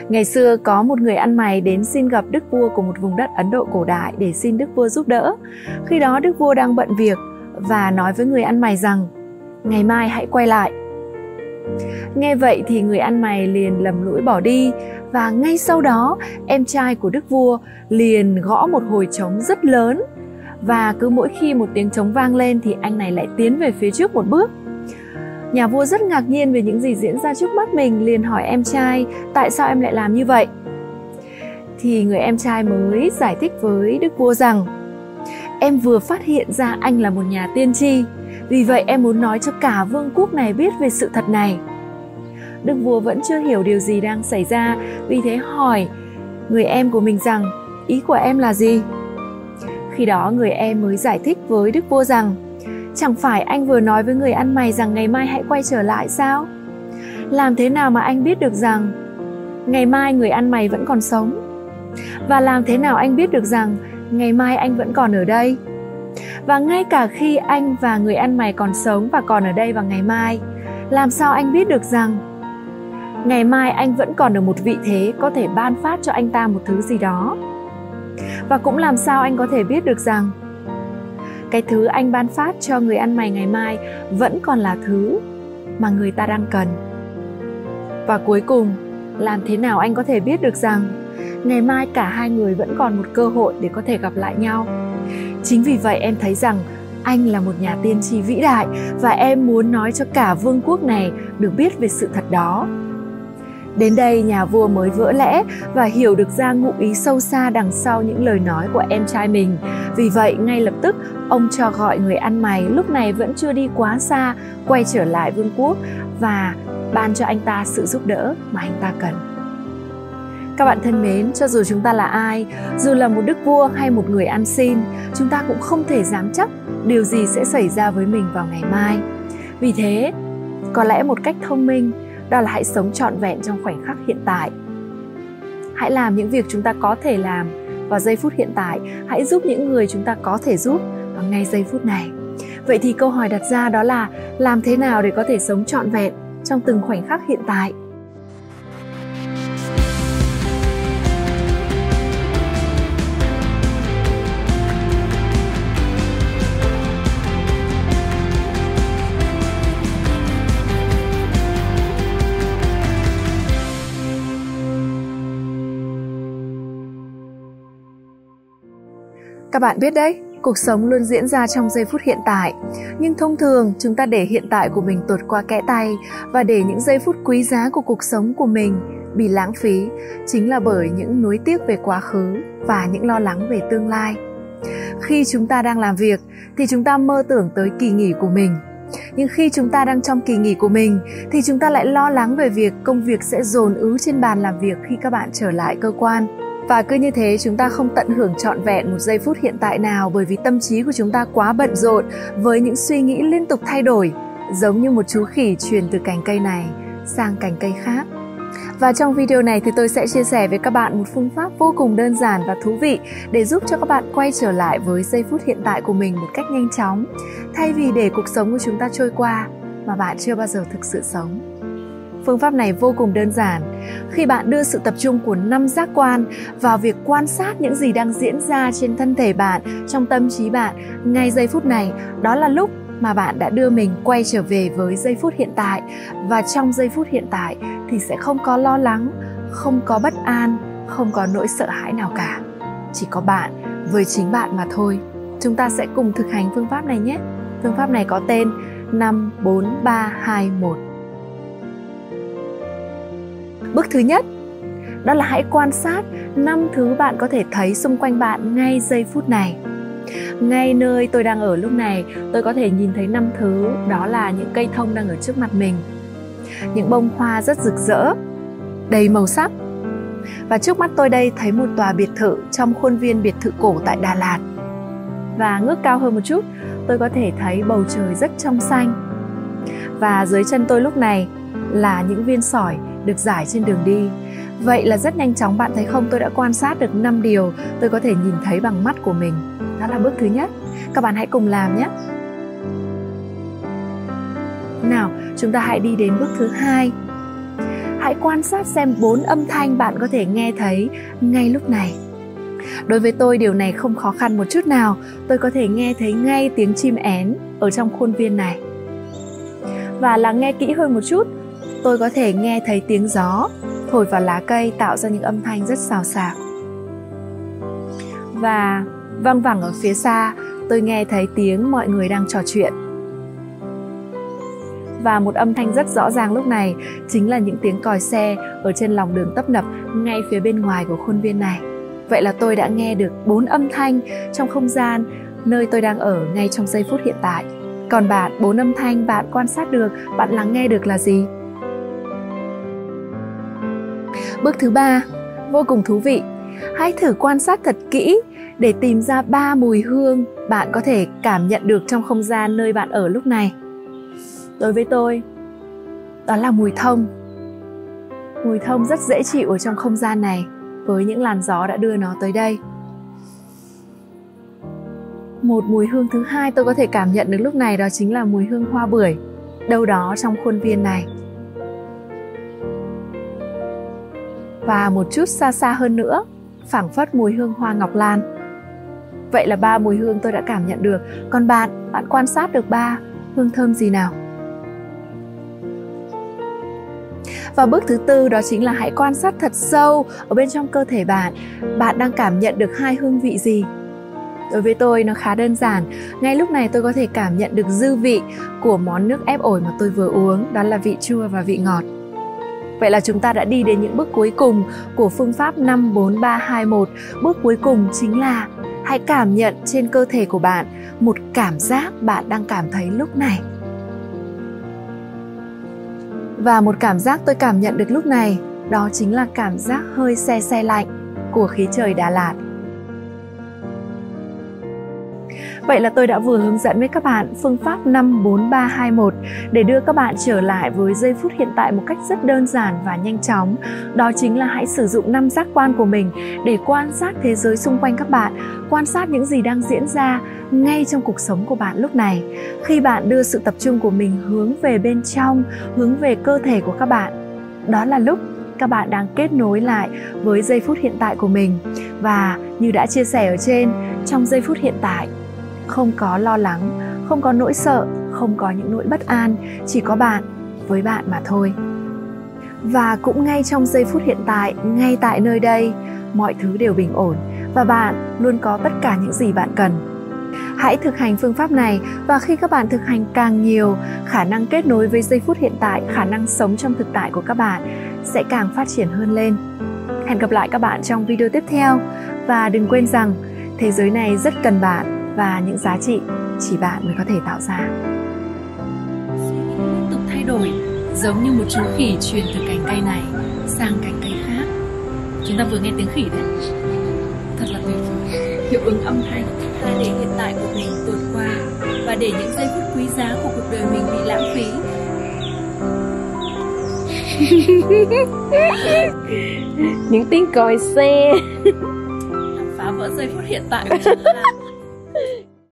Ngày xưa có một người ăn mày đến xin gặp đức vua của một vùng đất Ấn Độ cổ đại để xin đức vua giúp đỡ. Khi đó đức vua đang bận việc và nói với người ăn mày rằng ngày mai hãy quay lại. Nghe vậy thì người ăn mày liền lầm lũi bỏ đi, và ngay sau đó em trai của đức vua liền gõ một hồi trống rất lớn, và cứ mỗi khi một tiếng trống vang lên thì anh này lại tiến về phía trước một bước. Nhà vua rất ngạc nhiên về những gì diễn ra trước mắt mình, liền hỏi em trai tại sao em lại làm như vậy. Thì người em trai mới giải thích với đức vua rằng em vừa phát hiện ra anh là một nhà tiên tri, vì vậy em muốn nói cho cả vương quốc này biết về sự thật này. Đức vua vẫn chưa hiểu điều gì đang xảy ra, vì thế hỏi người em của mình rằng ý của em là gì. Khi đó người em mới giải thích với đức vua rằng chẳng phải anh vừa nói với người ăn mày rằng ngày mai hãy quay trở lại sao? Làm thế nào mà anh biết được rằng ngày mai người ăn mày vẫn còn sống? Và làm thế nào anh biết được rằng ngày mai anh vẫn còn ở đây? Và ngay cả khi anh và người ăn mày còn sống và còn ở đây vào ngày mai, làm sao anh biết được rằng ngày mai anh vẫn còn ở một vị thế có thể ban phát cho anh ta một thứ gì đó? Và cũng làm sao anh có thể biết được rằng cái thứ anh ban phát cho người ăn mày ngày mai vẫn còn là thứ mà người ta đang cần? Và cuối cùng, làm thế nào anh có thể biết được rằng ngày mai cả hai người vẫn còn một cơ hội để có thể gặp lại nhau? Chính vì vậy em thấy rằng anh là một nhà tiên tri vĩ đại, và em muốn nói cho cả vương quốc này được biết về sự thật đó. Đến đây nhà vua mới vỡ lẽ và hiểu được ra ngụ ý sâu xa đằng sau những lời nói của em trai mình. Vì vậy ngay lập tức ông cho gọi người ăn mày lúc này vẫn chưa đi quá xa quay trở lại vương quốc và ban cho anh ta sự giúp đỡ mà anh ta cần. Các bạn thân mến, cho dù chúng ta là ai, dù là một đức vua hay một người ăn xin, chúng ta cũng không thể dám chắc điều gì sẽ xảy ra với mình vào ngày mai. Vì thế, có lẽ một cách thông minh đó là hãy sống trọn vẹn trong khoảnh khắc hiện tại. Hãy làm những việc chúng ta có thể làm vào giây phút hiện tại. Hãy giúp những người chúng ta có thể giúp vào ngay giây phút này. Vậy thì câu hỏi đặt ra đó là làm thế nào để có thể sống trọn vẹn trong từng khoảnh khắc hiện tại? Các bạn biết đấy, cuộc sống luôn diễn ra trong giây phút hiện tại. Nhưng thông thường chúng ta để hiện tại của mình tuột qua kẽ tay và để những giây phút quý giá của cuộc sống của mình bị lãng phí chính là bởi những nuối tiếc về quá khứ và những lo lắng về tương lai. Khi chúng ta đang làm việc thì chúng ta mơ tưởng tới kỳ nghỉ của mình. Nhưng khi chúng ta đang trong kỳ nghỉ của mình thì chúng ta lại lo lắng về việc công việc sẽ dồn ứ trên bàn làm việc khi các bạn trở lại cơ quan. Và cứ như thế chúng ta không tận hưởng trọn vẹn một giây phút hiện tại nào, bởi vì tâm trí của chúng ta quá bận rộn với những suy nghĩ liên tục thay đổi, giống như một chú khỉ chuyển từ cành cây này sang cành cây khác. Và trong video này thì tôi sẽ chia sẻ với các bạn một phương pháp vô cùng đơn giản và thú vị để giúp cho các bạn quay trở lại với giây phút hiện tại của mình một cách nhanh chóng, thay vì để cuộc sống của chúng ta trôi qua mà bạn chưa bao giờ thực sự sống. Phương pháp này vô cùng đơn giản. Khi bạn đưa sự tập trung của 5 giác quan vào việc quan sát những gì đang diễn ra trên thân thể bạn, trong tâm trí bạn, ngay giây phút này, đó là lúc mà bạn đã đưa mình quay trở về với giây phút hiện tại. Và trong giây phút hiện tại thì sẽ không có lo lắng, không có bất an, không có nỗi sợ hãi nào cả. Chỉ có bạn với chính bạn mà thôi. Chúng ta sẽ cùng thực hành phương pháp này nhé. Phương pháp này có tên 5, 4, 3, 2, 1. Bước thứ nhất, đó là hãy quan sát 5 thứ bạn có thể thấy xung quanh bạn ngay giây phút này. Ngay nơi tôi đang ở lúc này, tôi có thể nhìn thấy 5 thứ, đó là những cây thông đang ở trước mặt mình, những bông hoa rất rực rỡ, đầy màu sắc. Và trước mắt tôi đây thấy một tòa biệt thự trong khuôn viên biệt thự cổ tại Đà Lạt. Và ngước cao hơn một chút, tôi có thể thấy bầu trời rất trong xanh. Và dưới chân tôi lúc này là những viên sỏi được rải trên đường đi. Vậy là rất nhanh chóng bạn thấy không, tôi đã quan sát được 5 điều tôi có thể nhìn thấy bằng mắt của mình. Đó là bước thứ nhất. Các bạn hãy cùng làm nhé. Nào, chúng ta hãy đi đến bước thứ hai. hãy quan sát xem 4 âm thanh bạn có thể nghe thấy ngay lúc này. Đối với tôi điều này không khó khăn một chút nào, tôi có thể nghe thấy ngay tiếng chim én ở trong khuôn viên này. Và lắng nghe kỹ hơn một chút, tôi có thể nghe thấy tiếng gió thổi vào lá cây tạo ra những âm thanh rất xào xạc. Và văng vẳng ở phía xa, tôi nghe thấy tiếng mọi người đang trò chuyện. Và một âm thanh rất rõ ràng lúc này chính là những tiếng còi xe ở trên lòng đường tấp nập ngay phía bên ngoài của khuôn viên này. Vậy là tôi đã nghe được 4 âm thanh trong không gian nơi tôi đang ở ngay trong giây phút hiện tại. Còn bạn, 4 âm thanh bạn quan sát được, bạn lắng nghe được là gì? Bước thứ 3, vô cùng thú vị. Hãy thử quan sát thật kỹ để tìm ra 3 mùi hương bạn có thể cảm nhận được trong không gian nơi bạn ở lúc này. Đối với tôi, đó là mùi thông. Mùi thông rất dễ chịu ở trong không gian này với những làn gió đã đưa nó tới đây. Một mùi hương thứ hai tôi có thể cảm nhận được lúc này đó chính là mùi hương hoa bưởi đâu đó trong khuôn viên này. Và một chút xa xa hơn nữa, phảng phất mùi hương hoa ngọc lan. Vậy là 3 mùi hương tôi đã cảm nhận được. Còn bạn quan sát được 3 hương thơm gì nào? Và bước thứ 4 đó chính là hãy quan sát thật sâu ở bên trong cơ thể bạn. Bạn đang cảm nhận được 2 hương vị gì? Đối với tôi nó khá đơn giản. Ngay lúc này tôi có thể cảm nhận được dư vị của món nước ép ổi mà tôi vừa uống, đó là vị chua và vị ngọt. Vậy là chúng ta đã đi đến những bước cuối cùng của phương pháp 5, 4, 3, 2, 1. Bước cuối cùng chính là hãy cảm nhận trên cơ thể của bạn một cảm giác bạn đang cảm thấy lúc này. Và một cảm giác tôi cảm nhận được lúc này, đó chính là cảm giác hơi se se lạnh của khí trời Đà Lạt. Vậy là tôi đã vừa hướng dẫn với các bạn phương pháp 5, 4, 3, 2, 1 để đưa các bạn trở lại với giây phút hiện tại một cách rất đơn giản và nhanh chóng. Đó chính là hãy sử dụng 5 giác quan của mình để quan sát thế giới xung quanh các bạn, quan sát những gì đang diễn ra ngay trong cuộc sống của bạn lúc này. Khi bạn đưa sự tập trung của mình hướng về bên trong, hướng về cơ thể của các bạn, đó là lúc các bạn đang kết nối lại với giây phút hiện tại của mình. Và như đã chia sẻ ở trên, trong giây phút hiện tại, không có lo lắng, không có nỗi sợ, không có những nỗi bất an, chỉ có bạn với bạn mà thôi. Và cũng ngay trong giây phút hiện tại, ngay tại nơi đây, mọi thứ đều bình ổn và bạn luôn có tất cả những gì bạn cần. Hãy thực hành phương pháp này và khi các bạn thực hành càng nhiều, khả năng kết nối với giây phút hiện tại, khả năng sống trong thực tại của các bạn sẽ càng phát triển hơn lên. Hẹn gặp lại các bạn trong video tiếp theo và đừng quên rằng thế giới này rất cần bạn và những giá trị chỉ bạn mới có thể tạo ra. Suy nghĩ liên tục thay đổi, giống như một chú khỉ truyền từ cành cây này sang cành cây khác. Chúng ta vừa nghe tiếng khỉ đấy, thật là tuyệt vời. Hiệu ứng âm thanh là để hiện tại của mình vượt qua và để những giây phút quý giá của cuộc đời mình bị lãng phí. Những tiếng còi xe phá vỡ giây phút hiện tại của chúng ta.